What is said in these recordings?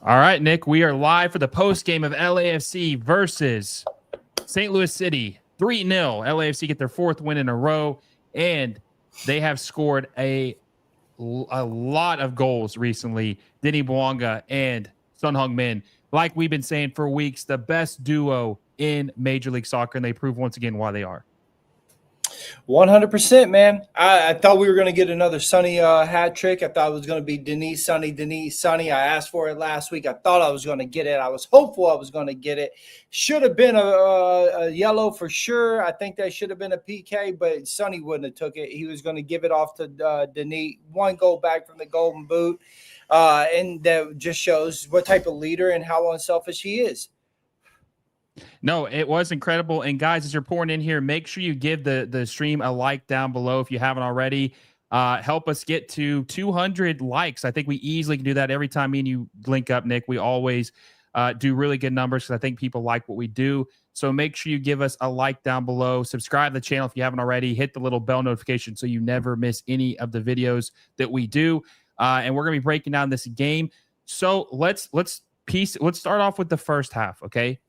All right, Nick, we are live for the post game of LAFC versus St. Louis City. 3-0. LAFC get their 4th win in a row, and they have scored a lot of goals recently. Denis Bouanga and Son Heung-min, like we've been saying for weeks, the best duo in Major League Soccer, and they prove once again why they are. 100%, man. I thought we were going to get another Sonny hat trick. I thought it was going to be Denis, Sonny. I asked for it last week. I thought I was going to get it. I was hopeful I was going to get it. Should have been a yellow for sure. I think that should have been a PK, but Sonny wouldn't have took it. He was going to give it off to Denis. 1 goal back from the Golden Boot, and that just shows what type of leader and how unselfish he is. No, it was incredible. And guys, as you're pouring in here, make sure you give the stream a like down below if you haven't already. Help us get to 200 likes. I think we easily can do that every time me and you link up, Nick. We always do really good numbers because I think people like what we do. So make sure you give us a like down below. Subscribe to the channel if you haven't already. Hit the little bell notification so you never miss any of the videos that we do. And we're going to be breaking down this game. So let's start off with the first half, okay?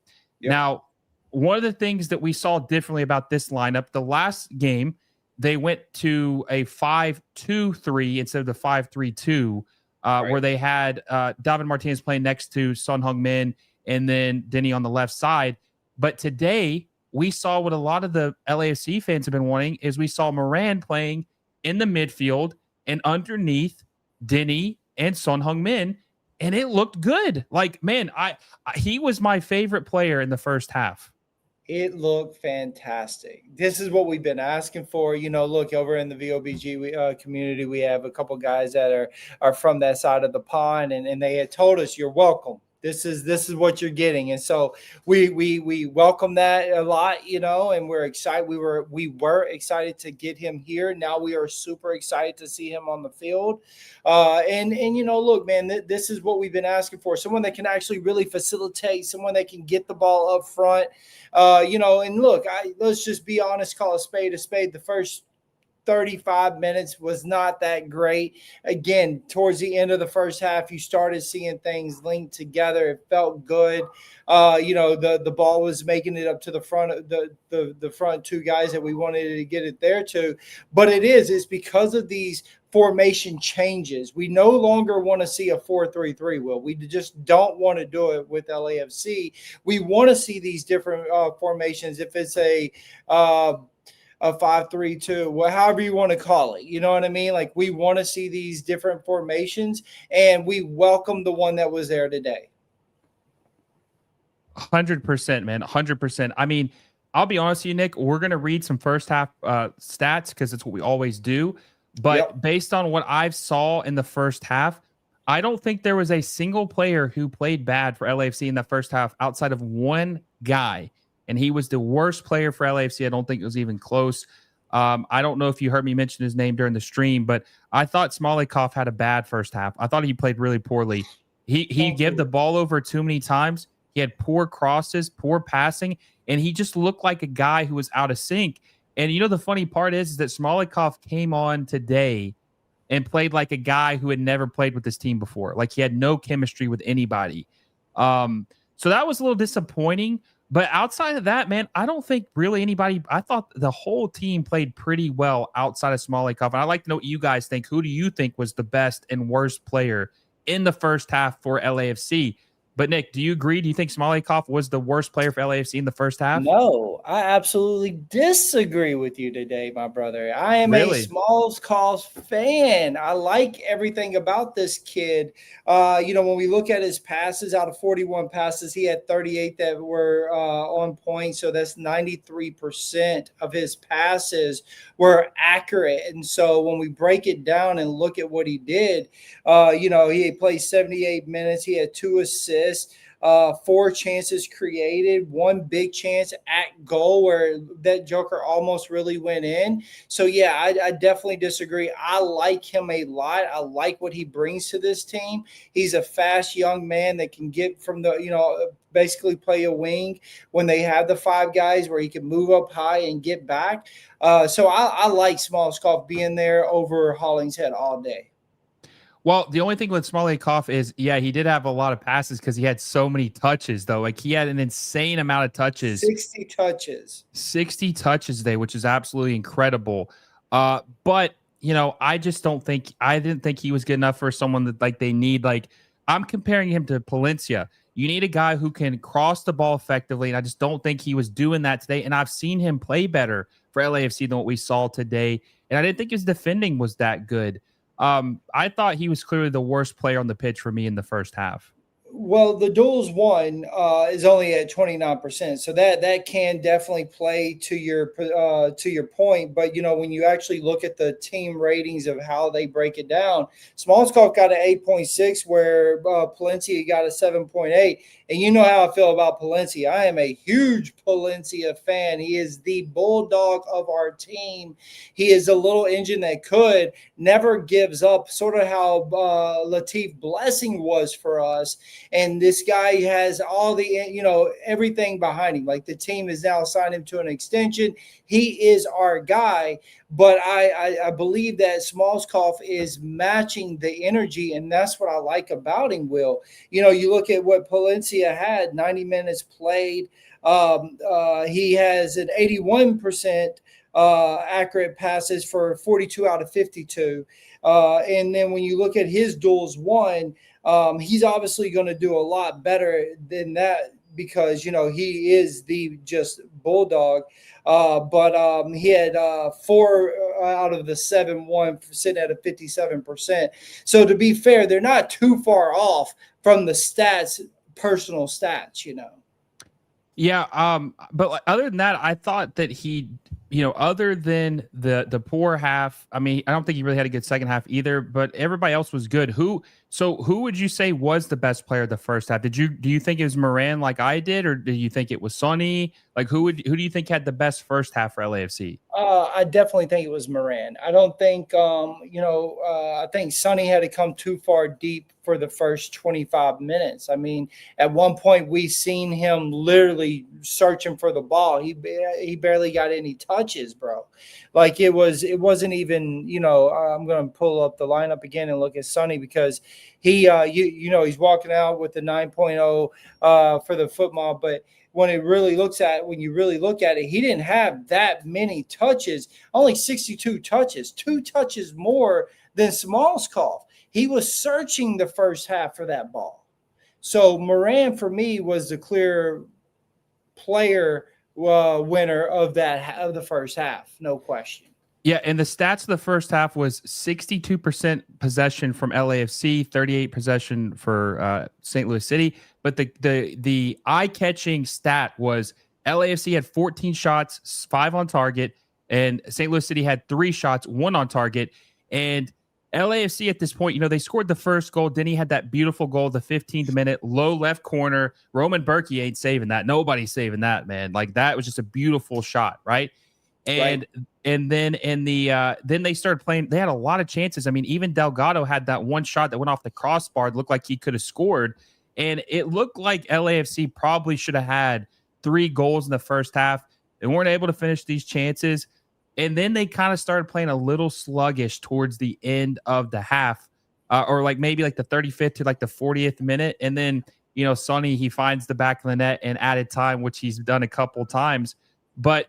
Yep. Now, one of the things that we saw differently about this lineup, the last game, they went to a 5-2-3 instead of the 5-3-2, right, where they had David Martinez playing next to Son Heung-min and then Denis on the left side. But today, we saw what a lot of the LAFC fans have been wanting, is we saw Moran playing in the midfield and underneath Denis and Son Heung-min. And it looked good. Like, man, he was my favorite player in the first half. It looked fantastic. This is what we've been asking for. You know, look, over in the VOBG community, we have a couple guys that are from that side of the pond, and they had told us, you're welcome. This is what you're getting. And so we welcome that a lot, you know, and we're excited. We were excited to get him here. Now we are super excited to see him on the field. And you know, look, man, this is what we've been asking for. Someone that can actually really facilitate, someone that can get the ball up front. You know, and look, let's just be honest, call a spade a spade. The first 35 minutes was not that great. Again, towards the end of the first half, you started seeing things linked together. It felt good. You know, the ball was making it up to the front of the front 2 guys that we wanted to get it there to. But it's because of these formation changes. We no longer want to see a 4-3-3, Will. We just don't want to do it with LAFC. We want to see these different formations. If it's a 5-3-2, well, however you want to call it, you know what I mean? Like, we want to see these different formations, and we welcome the one that was there today. 100%, man, 100%. I mean, I'll be honest with you, Nick, we're going to read some first half stats because it's what we always do. But based on what I've saw in the first half, I don't think there was a single player who played bad for LAFC in the first half outside of one guy. and he was the worst player for LAFC. I don't think it was even close. I don't know if you heard me mention his name during the stream, but I thought Smolikov had a bad first half. I thought he played really poorly. He gave the ball over too many times. He had poor crosses, poor passing, and he just looked like a guy who was out of sync. And you know, the funny part is that Smolikov came on today and played like a guy who had never played with this team before. Like he had no chemistry with anybody. So that was a little disappointing. But outside of that, man, I don't think really anybody. I thought the whole team played pretty well outside of Smolikov. And I'd like to know what you guys think. Who do you think was the best and worst player in the first half for LAFC? But Nick, do you agree? Do you think Smolikov was the worst player for LAFC in the first half? No, I absolutely disagree with you today, my brother. I am Really? a Smolikov fan. I like everything about this kid. When we look at his passes, out of 41 passes, he had 38 that were on point. So that's 93% of his passes were accurate. And so when we break it down and look at what he did, he played 78 minutes. He had 2 assists. 4 chances created, 1 big chance at goal where that joker almost really went in. So, yeah, I definitely disagree. I like him a lot. I like what he brings to this team. He's a fast young man that can get from basically play a wing when they have the 5 guys where he can move up high and get back. So I like Smolikov being there over Hollingshead all day. Well, the only thing with Smolikov is, yeah, he did have a lot of passes because he had so many touches, though. Like, he had an insane amount of touches. 60 touches. 60 touches today, which is absolutely incredible. But, I just didn't think he was good enough for someone that, like, they need. Like, I'm comparing him to Palencia. You need a guy who can cross the ball effectively, and I just don't think he was doing that today. And I've seen him play better for LAFC than what we saw today. And I didn't think his defending was that good. I thought he was clearly the worst player on the pitch for me in the first half. Well, the duels won is only at 29%, so that can definitely play to your point. But when you actually look at the team ratings of how they break it down, Smolikov got an 8.6, where Palencia got a 7.8. And you know how I feel about Palencia. I am a huge Palencia fan. He is the bulldog of our team. He is a little engine that never gives up, sort of how Latif Blessing was for us. And this guy has all the, everything behind him. Like, the team has now signed him to an extension. He is our guy. But I believe that Smolikov is matching the energy, and that's what I like about him, Will. You look at what Palencia had, 90 minutes played. He has an 81% accurate passes for 42 out of 52. And then when you look at his duels won, he's obviously going to do a lot better than that because, he is the just bulldog. But he had 4 out of the 7 won, sitting at a 57%. So to be fair, they're not too far off from the stats, personal stats, Yeah. But other than that, I thought that he, other than the poor half, I mean, I don't think he really had a good second half either, but everybody else was good. Who would you say was the best player of the first half? Do you think it was Moran like I did, or do you think it was Sonny? Like, who do you think had the best first half for LAFC? I definitely think it was Moran. I don't think, I think Sonny had to come too far deep for the first 25 minutes. I mean, at one point we seen him literally searching for the ball. He barely got any touches, bro. Like, it wasn't even, I'm going to pull up the lineup again and look at Sonny because he, he's walking out with the 9.0 for the football, but when you really look at it, he didn't have that many touches, only 62 touches, 2 touches more than Smolikov. He was searching the first half for that ball. So Moran, for me, was the clear player winner of the first half, no question. Yeah, and the stats of the first half was 62% possession from LAFC, 38 possession for St. Louis City. But the eye-catching stat was LAFC had 14 shots, 5 on target, and St. Louis City had 3 shots, 1 on target. And LAFC at this point, they scored the first goal. Denny had that beautiful goal, the 15th minute, low left corner. Roman Berkey ain't saving that. Nobody's saving that, man. Like, that was just a beautiful shot, right? And Right. and then in the then they started playing. They had a lot of chances. I mean, even Delgado had that one shot that went off the crossbar. It looked like he could have scored. And it looked like LAFC probably should have had 3 goals in the first half. They weren't able to finish these chances. And then they kind of started playing a little sluggish towards the end of the half, or like maybe like the 35th to like the 40th minute. And then, Sonny, he finds the back of the net and added time, which he's done a couple times. But,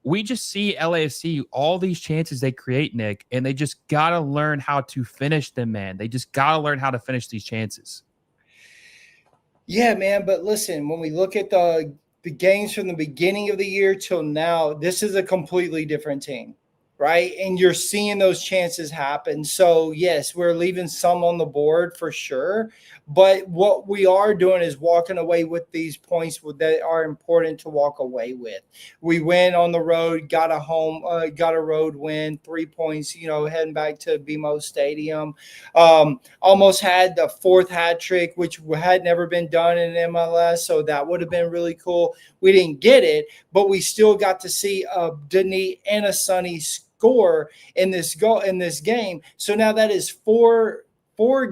we just see LAFC, all these chances they create, Nick, and they just got to learn how to finish them, man. They just got to learn how to finish these chances. Yeah, man. But listen, when we look at the games from the beginning of the year till now, this is a completely different team, right? And you're seeing those chances happen. So yes, we're leaving some on the board for sure. But what we are doing is walking away with these points that are important to walk away with. We win on the road, got a road win, 3 points, heading back to BMO Stadium. Almost had the 4th hat trick, which had never been done in MLS. So that would have been really cool. We didn't get it, but we still got to see a Denis and a Sonny score in this game. So now that is four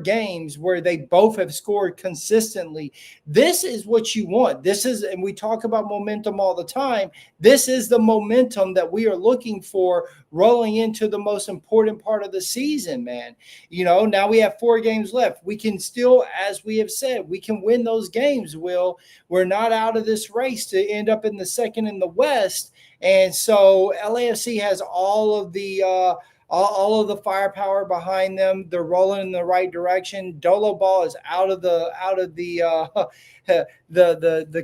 games where they both have scored consistently. This is what you want. And we talk about momentum all the time. This is the momentum that we are looking for rolling into the most important part of the season, man. Now we have 4 games left. We can still, as we have said, we can win those games, Will. We're not out of this race to end up in the second in the West. And so LAFC has all of the firepower behind them. They're rolling in the right direction. Dolo ball is out of the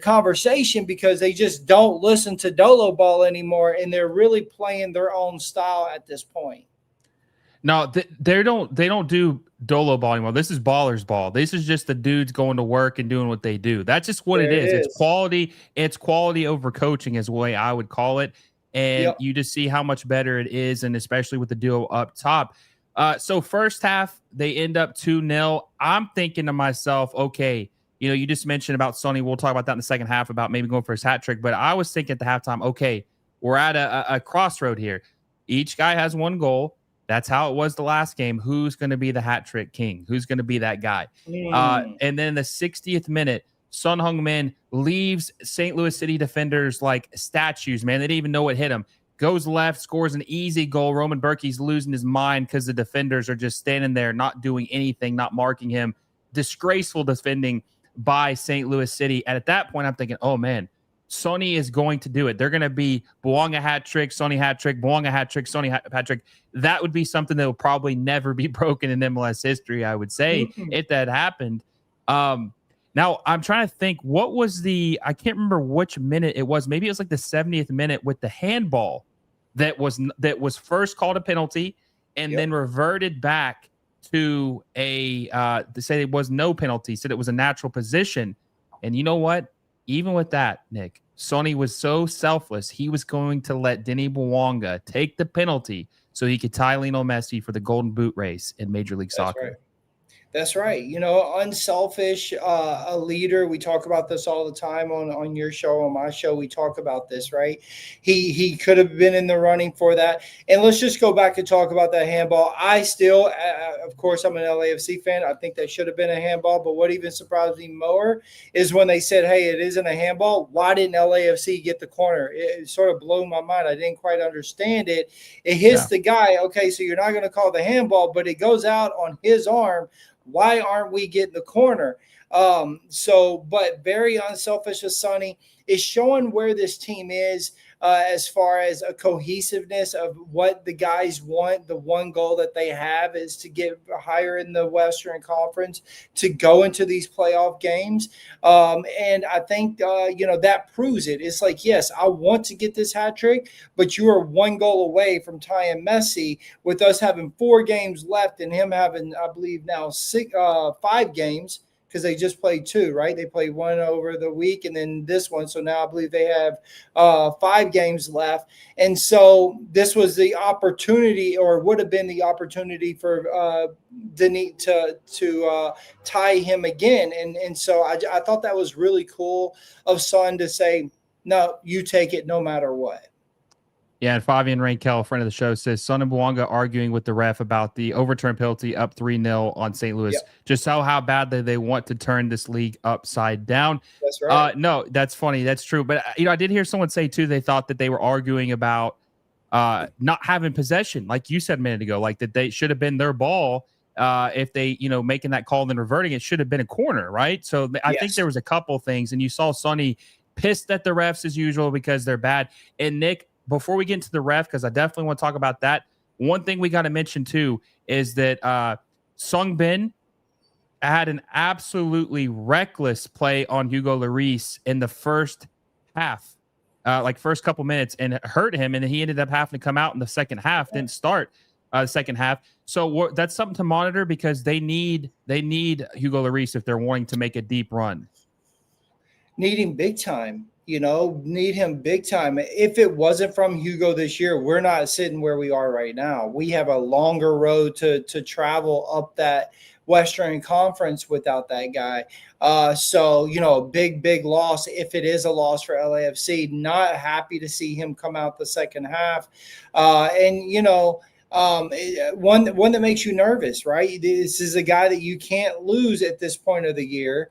conversation because they just don't listen to Dolo ball anymore, and they're really playing their own style at this point. No, they don't do Dolo ball anymore. This is ballers ball. This is just the dudes going to work and doing what they do. That's just what it is. It's quality. It's quality over coaching is the way I would call it. And you just see how much better it is, and especially with the duo up top. So first half, they end up 2-0. I'm thinking to myself, okay, you just mentioned about Sonny. We'll talk about that in the second half about maybe going for his hat trick. But I was thinking at the halftime, okay, we're at a crossroad here. Each guy has 1 goal. That's how it was the last game. Who's going to be the hat trick king? Who's going to be that guy? And then the 60th minute, Son Heung-min leaves St. Louis City defenders like statues, man. They didn't even know what hit him. Goes left, scores an easy goal. Roman Berkey's losing his mind because the defenders are just standing there, not doing anything, not marking him. Disgraceful defending by St. Louis City. And at that point, I'm thinking, oh, man, Sonny is going to do it. They're going to be Bouanga hat trick, Sonny hat trick, Bouanga hat trick, Sonny hat trick. That would be something that will probably never be broken in MLS history, I would say, if that happened. Now, I'm trying to think, what was I can't remember which minute it was. Maybe it was like the 70th minute with the handball that was first called a penalty and then reverted back to to say it was no penalty, said it was a natural position. And you know what? Even with that, Nick, Sonny was so selfless. He was going to let Denis Bouanga take the penalty so he could tie Lionel Messi for the Golden Boot race in Major League Soccer. Right. That's right. Unselfish, a leader. We talk about this all the time on your show, on my show. We talk about this, right? He could have been in the running for that. And let's just go back and talk about that handball. I still, of course, I'm an LAFC fan. I think that should have been a handball. But what even surprised me more is when they said, hey, it isn't a handball. Why didn't LAFC get the corner? It sort of blew my mind. I didn't quite understand it. It hits the guy. Okay, so you're not going to call the handball, but it goes out on his arm. Why aren't we getting the corner? But very unselfish of Sonny is showing where this team is as far as a cohesiveness of what the guys want. The one goal that they have is to get higher in the Western Conference, to go into these playoff games. And I think, that proves it. It's like, yes, I want to get this hat trick, but you are 1 goal away from tying Messi, with us having 4 games left and him having, I believe now 5 games, because they just played 2, right? They played 1 over the week and then this one. So now I believe they have 5 games left. And so this was the opportunity, or would have been the opportunity for Denis to tie him again. And so I thought that was really cool of Son to say, no, you take it no matter what. Yeah, and Fabian Rankel, a friend of the show, says Son and Bouanga arguing with the ref about the overturn penalty up 3-0 on St. Louis. Yep. Just how badly they want to turn this league upside down. That's right. No, that's funny. That's true. But, I did hear someone say, too, they thought that they were arguing about not having possession, like you said a minute ago, like that they should have been their ball. If they, making that call and then reverting, it should have been a corner, right? So I think there was a couple things, and you saw Sonny pissed at the refs as usual because they're bad. And Nick, before we get into the ref, because I definitely want to talk about that, one thing we got to mention too is that Son Heung-min had an absolutely reckless play on Hugo Lloris in the first half, like first couple minutes, and it hurt him, and then he ended up having to come out in the second half, didn't start the second half. So that's something to monitor because they need Hugo Lloris if they're wanting to make a deep run. Need him big time. Need him big time. If it wasn't from Hugo this year, we're not sitting where we are right now. We have a longer road to travel up that Western Conference without that guy. So, big loss. If it is a loss for LAFC, not happy to see him come out the second half. One that makes you nervous, right? This is a guy that you can't lose at this point of the year.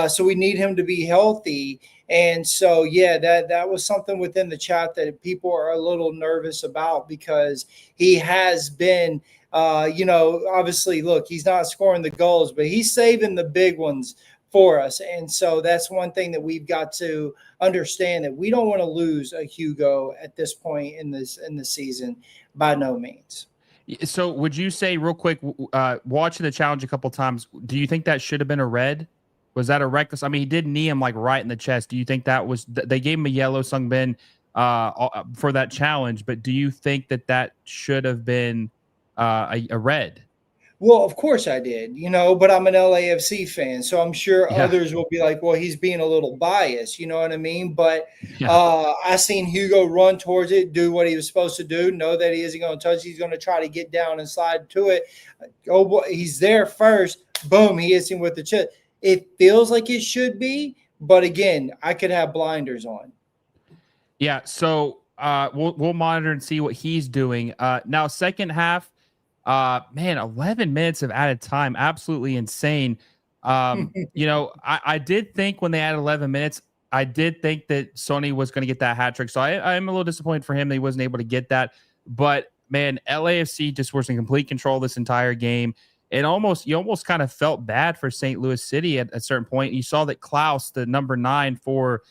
So we need him to be healthy. And so, yeah, that was something within the chat that people are a little nervous about because he has been, obviously, look, he's not scoring the goals, but he's saving the big ones for us. And so that's one thing that we've got to understand, that we don't want to lose a Hugo at this point in the season, by no means. So would you say real quick, watching the challenge a couple times, do you think that should have been a red? Was that a reckless? I mean, he did knee him like right in the chest. Do you think that was, they gave him a yellow, Son Heung-min, for that challenge, but do you think that should have been a red? Well, of course I did, but I'm an LAFC fan, so I'm sure others will be like, well, he's being a little biased, you know what I mean? But I seen Hugo run towards it, do what he was supposed to do, know that he isn't going to touch. He's going to try to get down and slide to it. Oh, boy, he's there first. Boom, he hits him with the chest. It feels like it should be, but again, I could have blinders on. Yeah, so we'll monitor and see what he's doing. Now, second half, 11 minutes of added time, absolutely insane. I did think when they added 11 minutes, I did think that Sonny was going to get that hat trick. So I'm a little disappointed for him that he wasn't able to get that. But man, LAFC just was in complete control this entire game. You almost kind of felt bad for St. Louis City at a certain point. You saw that Klaus, the number 9 for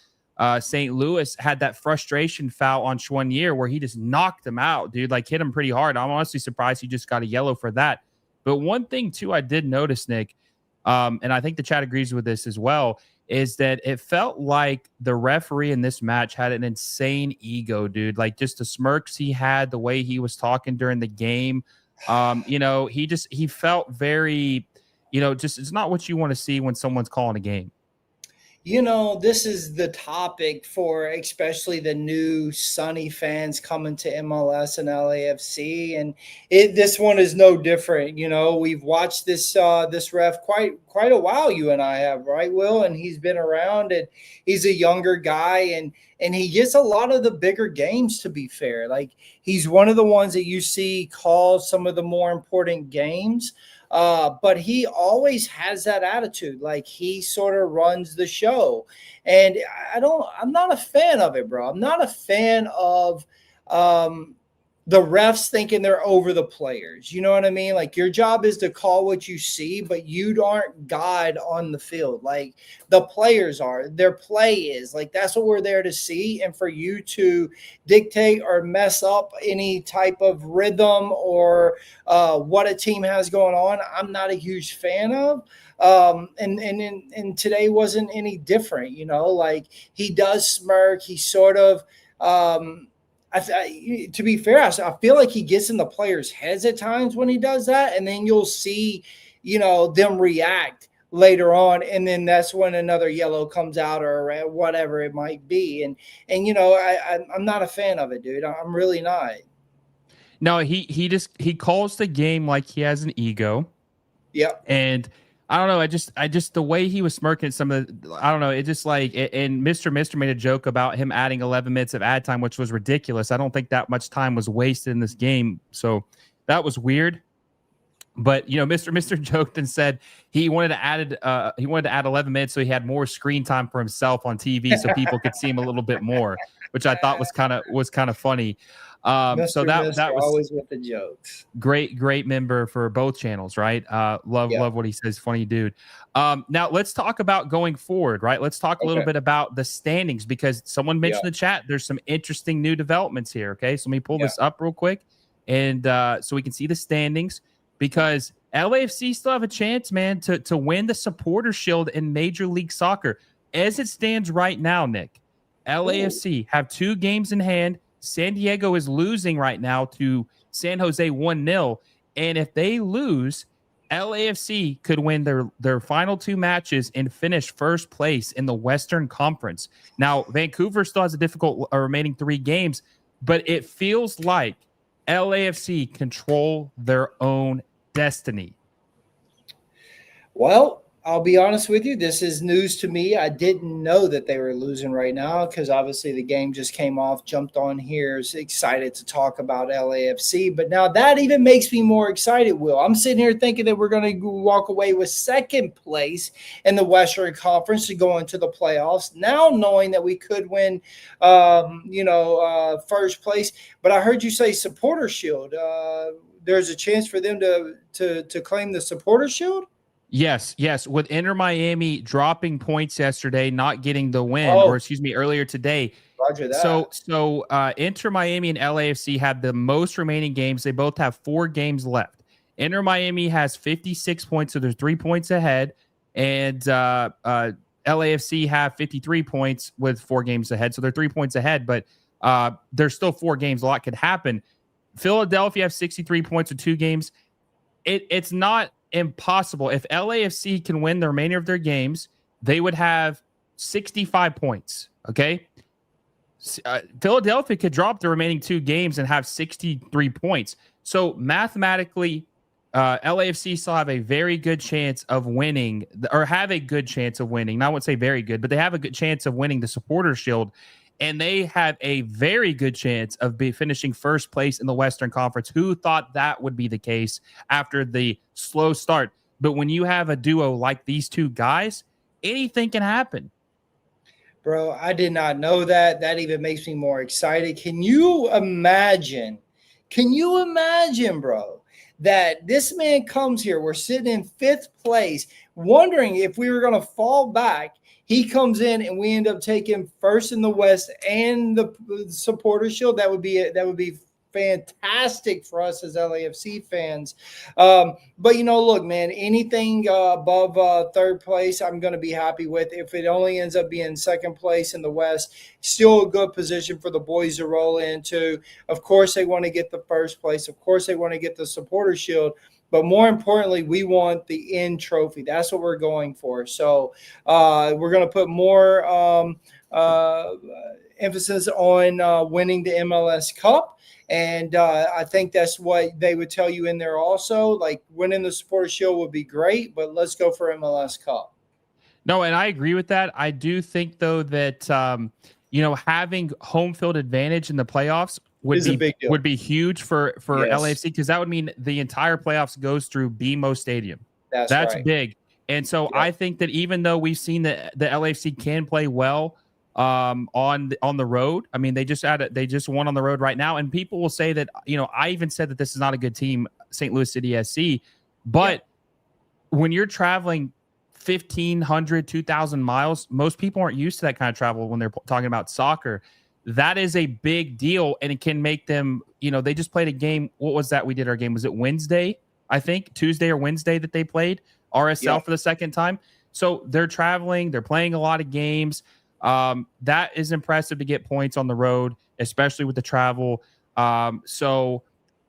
St. Louis, had that frustration foul on Schwanier where he just knocked him out, dude, like hit him pretty hard. I'm honestly surprised he just got a yellow for that. But one thing too, I did notice, Nick, and I think the chat agrees with this as well, is that it felt like the referee in this match had an insane ego, dude. Like just the smirks he had, the way he was talking during the game. He felt very, just it's not what you want to see when someone's calling a game. This is the topic for especially the new Sonny fans coming to MLS and LAFC, and this one is no different. We've watched this ref quite a while. You and I have, right, Will? And he's been around, and he's a younger guy, and he gets a lot of the bigger games. To be fair, like he's one of the ones that you see call some of the more important games. But he always has that attitude, like he sort of runs the show. And I'm not a fan of it, bro. I'm not a fan of the refs thinking they're over the players. You know what I mean? Like your job is to call what you see, but you aren't God on the field. Like the players are, their play is like, that's what we're there to see. And for you to dictate or mess up any type of rhythm or what a team has going on, I'm not a huge fan of. And today wasn't any different, like he does smirk. He sort of, to be fair, I feel like he gets in the players' heads at times when he does that, and then you'll see, them react later on, and then that's when another yellow comes out or whatever it might be. And I'm not a fan of it, dude. I'm really not. No, he calls the game like he has an ego. Yep. And I don't know. I just the way he was smirking at some of the, I don't know. It just like, and Mr. Mister made a joke about him adding 11 minutes of ad time, which was ridiculous. I don't think that much time was wasted in this game. So that was weird. But Mr. Mister joked and said he wanted to add 11 minutes so he had more screen time for himself on TV so people could see him a little bit more, which I thought was kind of funny. So that was always with the jokes. Great member for both channels, right? Love what he says. Funny dude. Now let's talk about going forward, right? Let's talk a little bit about the standings, because someone mentioned in the chat there's some interesting new developments here. Okay, so let me pull this up real quick, and so we can see the standings, because LAFC still have a chance, man, to win the Supporter Shield in Major League Soccer. As it stands right now, Nick, LAFC have 2 games in hand. San Diego is losing right now to San Jose 1-0. And if they lose, LAFC could win their final 2 matches and finish first place in the Western Conference. Now, Vancouver still has a difficult remaining 3 games, but it feels like LAFC control their own destiny. Well, I'll be honest with you. This is news to me. I didn't know that they were losing right now, because obviously the game just came off, jumped on here, is excited to talk about LAFC. But now that even makes me more excited, Will. I'm sitting here thinking that we're going to walk away with second place in the Western Conference to go into the playoffs. Now knowing that we could win, first place. But I heard you say Supporter Shield. There's a chance for them to claim the Supporter Shield? Yes. With Inter Miami dropping points yesterday, not getting the win, earlier today. Roger that. So Inter Miami and LAFC have the most remaining games. They both have 4 games left. Inter Miami has 56 points, so they're 3 points ahead, and LAFC have 53 points with 4 games ahead, so they're 3 points ahead. But there's still 4 games. A lot could happen. Philadelphia have 63 points with 2 games. It's not impossible. If LAFC can win the remainder of their games, they would have 65 points. Okay. Philadelphia could drop the remaining 2 games and have 63 points. So mathematically, LAFC still have a very good chance of winning, or have a good chance of winning. Now, I wouldn't say very good, but they have a good chance of winning the Supporter Shield. And they have a very good chance of finishing first place in the Western Conference. Who thought that would be the case after the slow start? But when you have a duo like these 2 guys, anything can happen. Bro, I did not know that. That even makes me more excited. Can you imagine, bro, that this man comes here, we're sitting in 5th place, wondering if we were going to fall back. He comes in and we end up taking first in the West and the Supporter Shield. That would be fantastic for us as LAFC fans. But look, man, anything above 3rd place, I'm going to be happy with. If it only ends up being 2nd place in the West, still a good position for the boys to roll into. Of course, they want to get the first place. Of course, they want to get the Supporter Shield. But more importantly, we want the end trophy. That's what we're going for. So we're going to put more emphasis on winning the MLS Cup. And I think that's what they would tell you in there also. Like, winning the Supporter Shield would be great, but let's go for MLS Cup. No, and I agree with that. I do think, though, that having home field advantage in the playoffs would be huge for LAFC, because that would mean the entire playoffs goes through BMO Stadium. That's right. Big. And so I think that even though we've seen that the LAFC can play well on the road, I mean, they just won on the road right now, and people will say that, I even said that this is not a good team, St. Louis City SC, but when you're traveling 1,500, 2,000 miles, most people aren't used to that kind of travel when they're talking about soccer. That is a big deal, and it can make them, they just played a game. What was that? We did our game. Was it Wednesday? I think Tuesday or Wednesday that they played RSL for the 2nd time. So they're traveling, they're playing a lot of games. That is impressive to get points on the road, especially with the travel. So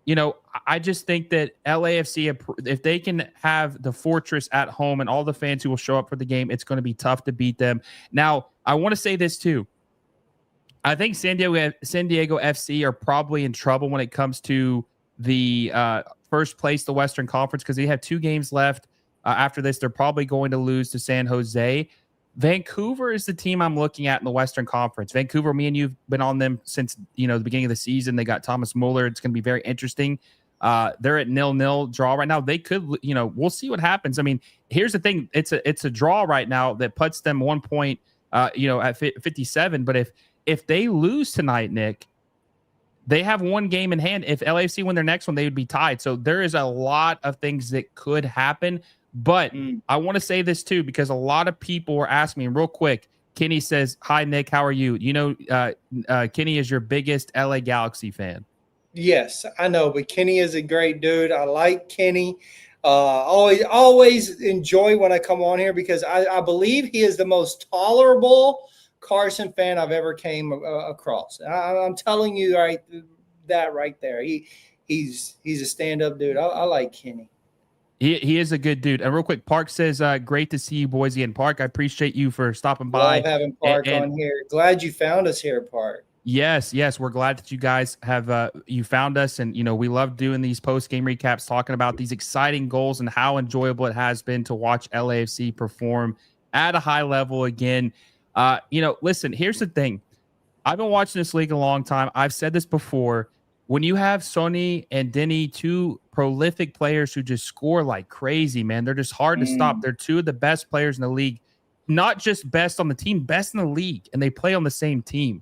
I just think that LAFC, if they can have the Fortress at home and all the fans who will show up for the game, it's going to be tough to beat them. Now, I want to say this too. I think San Diego FC are probably in trouble when it comes to the first place, the Western Conference, because they have 2 games left. After this, they're probably going to lose to San Jose. Vancouver is the team I'm looking at in the Western Conference. Vancouver, me and you've been on them since the beginning of the season. They got Thomas Muller. It's going to be very interesting. They're at 0-0 draw right now. They could, we'll see what happens. I mean, here's the thing: it's a draw right now that puts them 1 point, at 57. But if they lose tonight, Nick, they have 1 game in hand. If LAFC win their next one, they would be tied. So there is a lot of things that could happen. But I want to say this too, because a lot of people were asking me real quick. Kenny says, "Hi, Nick. How are you?" Kenny is your biggest LA Galaxy fan. Yes, I know, but Kenny is a great dude. I like Kenny. Always enjoy when I come on here because I believe he is the most tolerable Carson fan I've ever came across. I'm telling you right there. He's a stand-up dude. I like Kenny. He is a good dude. And real quick, Park says, great to see you boys again. Park, I appreciate you for stopping by. Love having Park on here. Glad you found us here, Park. Yes. We're glad that you guys have you found us. And, we love doing these post-game recaps, talking about these exciting goals and how enjoyable it has been to watch LAFC perform at a high level again. Listen, here's the thing. I've been watching this league a long time. I've said this before. When you have Sonny and Denis, 2 prolific players who just score like crazy, man, they're just hard to stop. They're 2 of the best players in the league, not just best on the team, best in the league, and they play on the same team.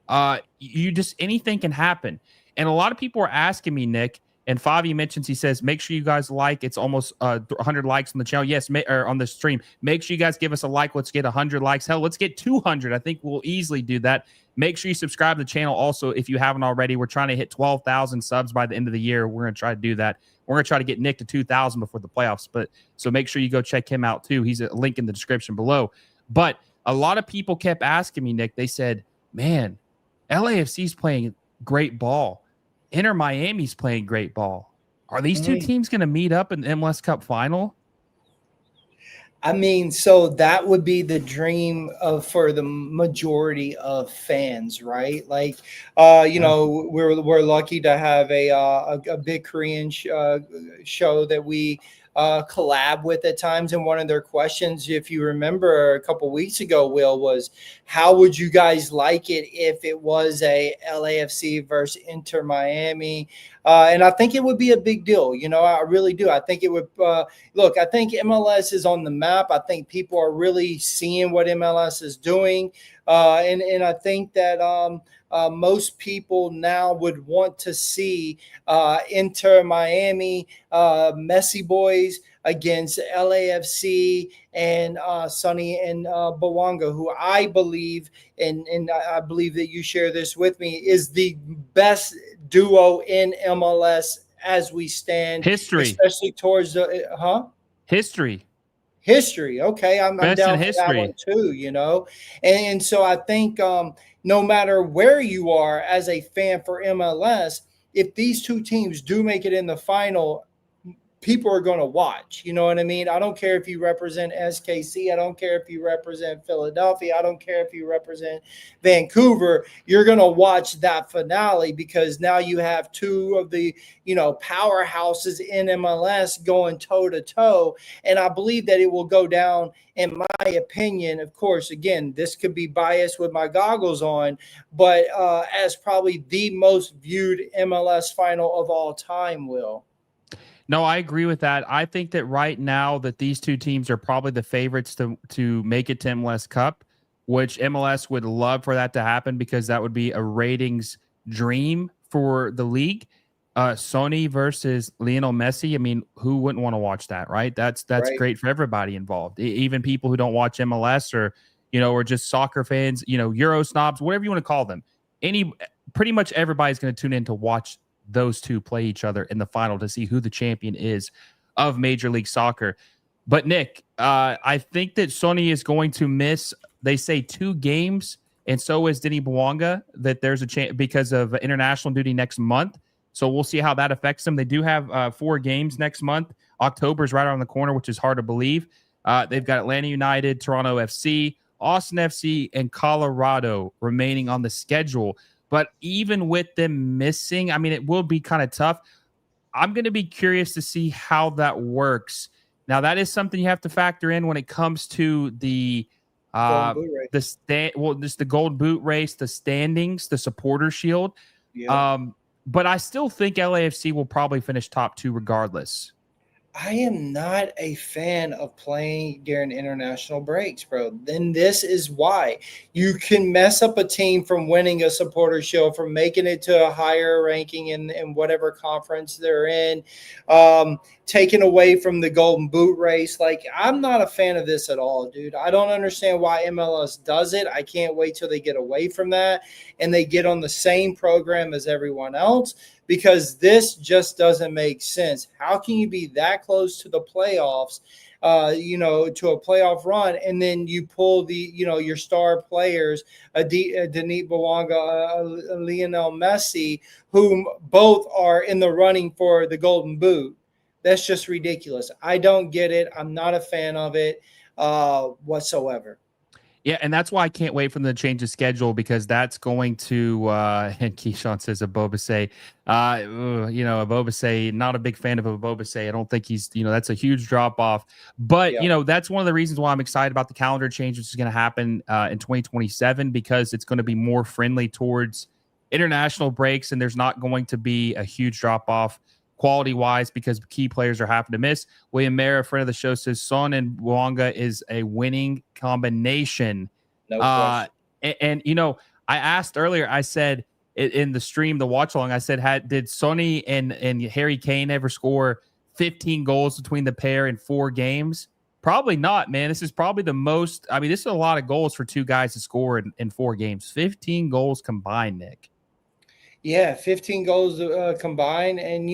Anything can happen. And a lot of people are asking me, Nick, and Favi mentions, he says, make sure you guys like. It's almost 100 likes on the channel. Yes, or on the stream. Make sure you guys give us a like. Let's get 100 likes. Hell, let's get 200. I think we'll easily do that. Make sure you subscribe to the channel also if you haven't already. We're trying to hit 12,000 subs by the end of the year. We're going to try to do that. We're going to try to get Nick to 2,000 before the playoffs. So make sure you go check him out too. He's a link in the description below. But a lot of people kept asking me, Nick, they said, man, LAFC's playing great ball. Inter Miami's playing great ball. Are these 2 teams going to meet up in the MLS Cup final? I mean, so that would be the dream for the majority of fans, right? Like, we're lucky to have a big Korean show that we collab with at times. And one of their questions, if you remember a couple weeks ago, Will, was how would you guys like it if it was a LAFC versus Inter Miami? And I think it would be a big deal. I really do. I think it would look, I think MLS is on the map. I think people are really seeing what MLS is doing. And I think that most people now would want to see Inter Miami, Messi boys against LAFC and Sonny and Bouanga, who I believe, and I believe that you share this with me, is the best duo in MLS as we stand. History. Especially towards the History. Okay, I'm down for that one too, And so I think no matter where you are as a fan for MLS, if these 2 teams do make it in the final, people are going to watch. You know what I mean? I don't care if you represent SKC. I don't care if you represent Philadelphia. I don't care if you represent Vancouver. You're going to watch that finale because now you have 2 of the, powerhouses in MLS going toe to toe. And I believe that it will go down, in my opinion. Of course, again, this could be biased with my goggles on, but as probably the most viewed MLS final of all time, Will. No, I agree with that. I think that right now that these 2 teams are probably the favorites to make it to MLS Cup, which MLS would love for that to happen because that would be a ratings dream for the league. Sonny versus Lionel Messi. I mean, who wouldn't want to watch that, right? That's right. Great for everybody involved, even people who don't watch MLS or just soccer fans, Euro snobs, whatever you want to call them. Pretty much everybody's going to tune in to watch those 2 play each other in the final to see who the champion is of Major League Soccer. But Nick, I think that Sonny is going to miss, they say 2 games, and so is Denis Bouanga, that there's a chance because of international duty next month. So we'll see how that affects them. They do have 4 games next month. October's right around the corner, which is hard to believe. They've got Atlanta United, Toronto FC, Austin FC, and Colorado remaining on the schedule. But even with them missing, I mean, it will be kind of tough. I'm going to be curious to see how that works. Now, that is something you have to factor in when it comes to the just the gold boot race, the standings, the supporter shield. Yeah. But I still think LAFC will probably finish top 2 regardless. I am not a fan of playing during international breaks, bro. Then this is why you can mess up a team from winning a supporter shield, from making it to a higher ranking in whatever conference they're in, taken away from the golden boot race. Like, I'm not a fan of this at all, dude. I don't understand why MLS does it. I can't wait till they get away from that and they get on the same program as everyone else, because this just doesn't make sense. How can you be that close to the playoffs, to a playoff run, and then you pull your star players, Denis Bouanga, Lionel Messi, whom both are in the running for the Golden Boot? That's just ridiculous. I don't get it. I'm not a fan of it whatsoever. Yeah, and that's why I can't wait for them to change the schedule, because that's going to and Keyshawn says Abobase. Abobase, not a big fan of Abobase. I don't think he's, that's a huge drop off. But, that's one of the reasons why I'm excited about the calendar change, which is going to happen in 2027, because it's going to be more friendly towards international breaks, and there's not going to be a huge drop off quality-wise, because key players are having to miss. William Mayer, a friend of the show, says Son and Bouanga is a winning combination. No question. I asked earlier, I said in the stream, the watch-along, I said, did Sonny and Harry Kane ever score 15 goals between the pair in 4 games? Probably not, man. This is probably the most. I mean, this is a lot of goals for 2 guys to score in 4 games. 15 goals combined, Nick. Yeah, 15 goals combined. And,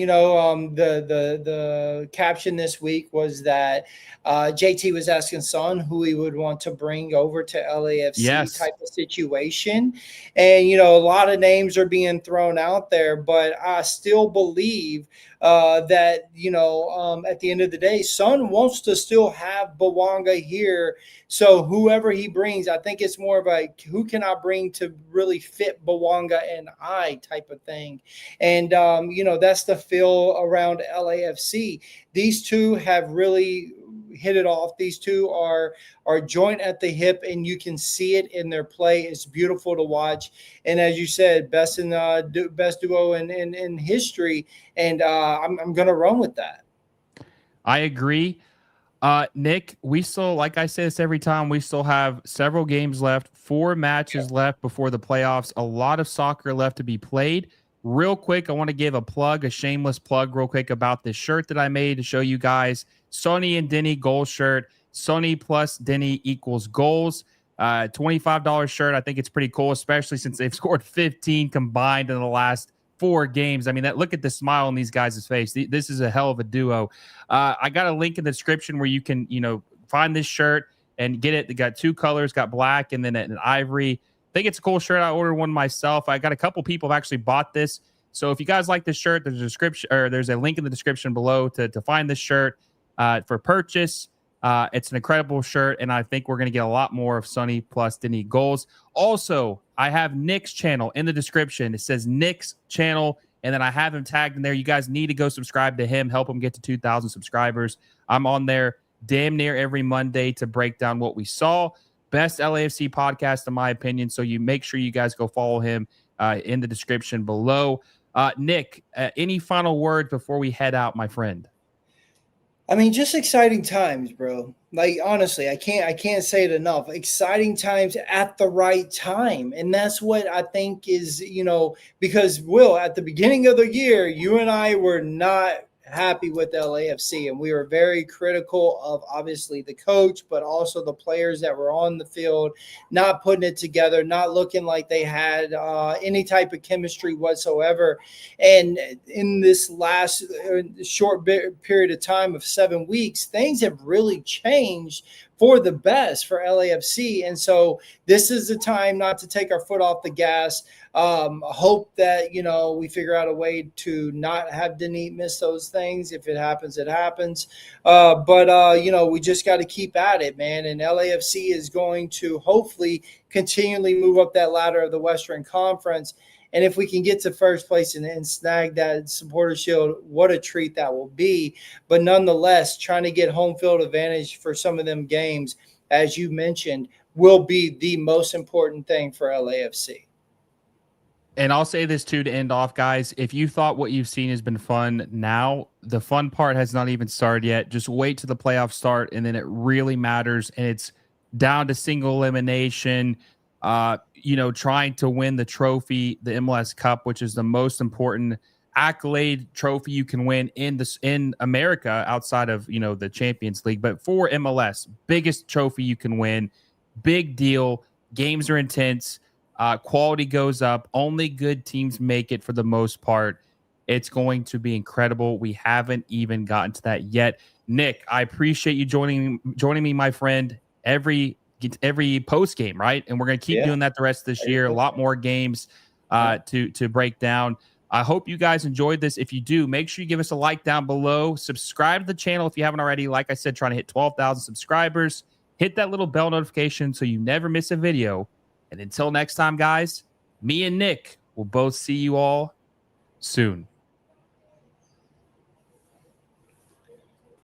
the caption this week was that JT was asking Son who he would want to bring over to LAFC type of situation. And, a lot of names are being thrown out there, but I still believe that, at the end of the day, Son wants to still have Bouanga here. So whoever he brings, I think it's more of a who can I bring to really fit Bouanga and I type of thing. And, that's the feel around LAFC. These two have really hit it off. These two are joint at the hip, and you can see it in their play. It's beautiful to watch. And as you said, best duo in history. And I'm going to run with that. I agree. Nick, we still, like I say this every time, we still have several games left, 4 matches left before the playoffs, a lot of soccer left to be played. Real quick, I want to give a shameless plug real quick about this shirt that I made to show you guys. Sonny and Denny goal shirt. Sonny plus Denny equals goals. $25 shirt. I think it's pretty cool, especially since they've scored 15 combined in the last 4 games. I mean, look at the smile on these guys' face. This is a hell of a duo. I got a link in the description where you can, find this shirt and get it. They got 2 colors, got black and then an ivory. I think it's a cool shirt. I ordered one myself. I got a couple people have actually bought this. So if you guys like this shirt, there's a link in the description below to find this shirt for purchase. It's an incredible shirt, and I think we're going to get a lot more of Sonny plus Denny goals. Also, I have Nick's channel in the description. It says Nick's channel, and then I have him tagged in there. You guys need to go subscribe to him, help him get to 2,000 subscribers. I'm on there damn near every Monday to break down what we saw. Best LAFC podcast, in my opinion, so you make sure you guys go follow him in the description below. Nick, any final words before we head out, my friend? I mean, just exciting times, bro. Like, honestly, I can't say it enough. Exciting times at the right time. And that's what I think is, because Will, at the beginning of the year, you and I were not happy with LAFC, and we were very critical of obviously the coach, but also the players that were on the field, not putting it together, not looking like they had any type of chemistry whatsoever. And in this last short period of time of 7 weeks, things have really changed for the best for LAFC. And so this is the time not to take our foot off the gas. Hope that, you know, we figure out a way to not have Denis miss those things. If it happens, it happens. But you know, we just got to keep at it, man. And LAFC is going to hopefully continually move up that ladder of the Western Conference. And if we can get to first place and snag that supporter shield, what a treat that will be. But nonetheless, trying to get home field advantage for some of them games, as you mentioned, will be the most important thing for LAFC. And I'll say this too to end off, guys. If you thought what you've seen has been fun, now the fun part has not even started yet. Just wait till the playoffs start, and then it really matters. And it's down to single elimination. You know, trying to win the trophy, the MLS Cup, which is the most important accolade trophy you can win in America outside of, you know, the Champions League. But for MLS, biggest trophy you can win, big deal. Games are intense. Quality goes up. Only good teams make it for the most part. It's going to be incredible. We haven't even gotten to that yet. Nick, I appreciate you joining me, my friend, every post game, right? And we're going to keep doing that the rest of this year. A lot more games to break down. I hope you guys enjoyed this. If you do, make sure you give us a like down below. Subscribe to the channel if you haven't already. Like I said, trying to hit 12,000 subscribers. Hit that little bell notification so you never miss a video. And until next time, guys, me and Nick will both see you all soon.